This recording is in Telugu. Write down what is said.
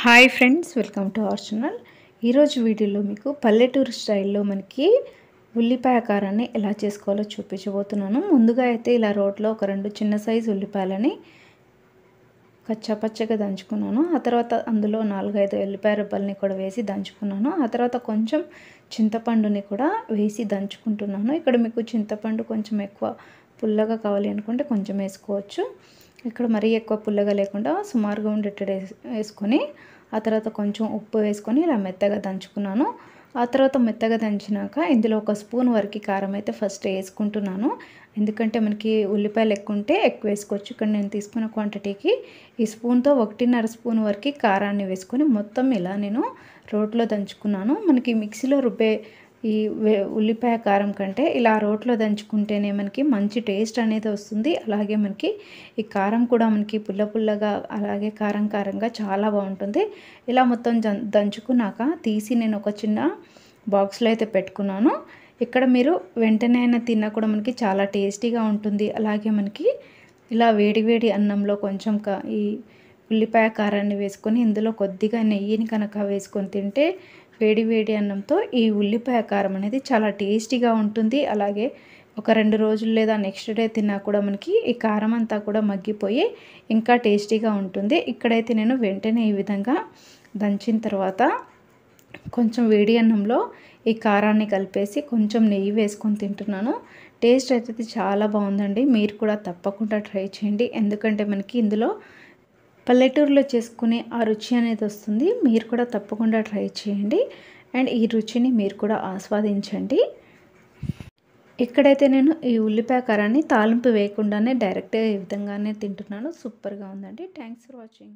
Hi friends, welcome to our channel. ఈరోజు వీడియోలో మీకు పల్లెటూరు స్టైల్లో మనకి ఉల్లిపాయ కారాన్ని ఎలా చేసుకోవాలో చూపించబోతున్నాను. ముందుగా అయితే ఇలా రోట్లో ఒక 2 చిన్న సైజు ఉల్లిపాయలని కచ్చాపచ్చగా దంచుకున్నాను. ఆ తర్వాత అందులో 4-5 ఉల్లిపాయ రెబ్బల్ని కూడా వేసి దంచుకున్నాను. ఆ తర్వాత కొంచెం చింతపండుని కూడా వేసి దంచుకుంటున్నాను. ఇక్కడ మీకు చింతపండు కొంచెం ఎక్కువ పుల్లగా కావాలి అనుకుంటే కొంచెం వేసుకోవచ్చు. ఇక్కడ మరీ ఎక్కువ పుల్లగా లేకుండా సుమారుగా ఉండేటట్టు వేసుకొని ఆ తర్వాత కొంచెం ఉప్పు వేసుకొని ఇలా మెత్తగా దంచుకున్నాను. ఆ తర్వాత మెత్తగా దంచినాక ఇందులో 1 స్పూన్ వరకు కారం అయితే ఫస్ట్ వేసుకుంటున్నాను. ఎందుకంటే మనకి ఉల్లిపాయలు ఎక్కువ ఉంటే ఎక్కువ వేసుకోవచ్చు. ఇక్కడ నేను తీసుకున్న క్వాంటిటీకి ఈ స్పూన్తో 1.5 స్పూన్ వరకు కారాన్ని వేసుకొని మొత్తం ఇలా నేను రోట్లో దంచుకున్నాను. మనకి మిక్సీలో రుబ్బే ఈ ఉల్లిపాయ కారం కంటే ఇలా రోట్లో దంచుకుంటేనే మనకి మంచి టేస్ట్ అనేది వస్తుంది. అలాగే మనకి ఈ కారం కూడా మనకి పుల్ల పుల్లగా అలాగే కారం కారంగా చాలా బాగుంటుంది. ఇలా మొత్తం దంచుకున్నాక తీసి నేను ఒక చిన్న బాక్స్లో అయితే పెట్టుకున్నాను. ఇక్కడ మీరు వెంటనే అయినా తిన్నా కూడా మనకి చాలా టేస్టీగా ఉంటుంది. అలాగే మనకి ఇలా వేడి అన్నంలో కొంచెం ఈ ఉల్లిపాయ కారాన్ని వేసుకొని ఇందులో కొద్దిగా నెయ్యిని కనుక వేసుకొని తింటే వేడి అన్నంతో ఈ ఉల్లిపాయ కారం అనేది చాలా టేస్టీగా ఉంటుంది. అలాగే ఒక 2 రోజులు లేదా నెక్స్ట్ డే తిన్నా కూడా మనకి ఈ కారం అంతా కూడా మగ్గిపోయి ఇంకా టేస్టీగా ఉంటుంది. ఇక్కడైతే నేను వెంటనే ఈ విధంగా దంచిన తర్వాత కొంచెం వేడి అన్నంలో ఈ కారాన్ని కలిపేసి కొంచెం నెయ్యి వేసుకొని తింటున్నాను. టేస్ట్ అయితే చాలా బాగుందండి. మీరు కూడా తప్పకుండా ట్రై చేయండి. ఎందుకంటే మనకి ఇందులో పల్లెటూరులో చేసుకునే ఆ రుచి అనేది వస్తుంది. మీరు కూడా తప్పకుండా ట్రై చేయండి అండ్ ఈ రుచిని మీరు కూడా ఆస్వాదించండి. ఇక్కడైతే నేను ఈ ఉల్లిపాయ కారాన్ని తాలింపు వేయకుండానే డైరెక్ట్గా ఈ విధంగానే తింటున్నాను. సూపర్గా ఉందండి. Thanks for watching.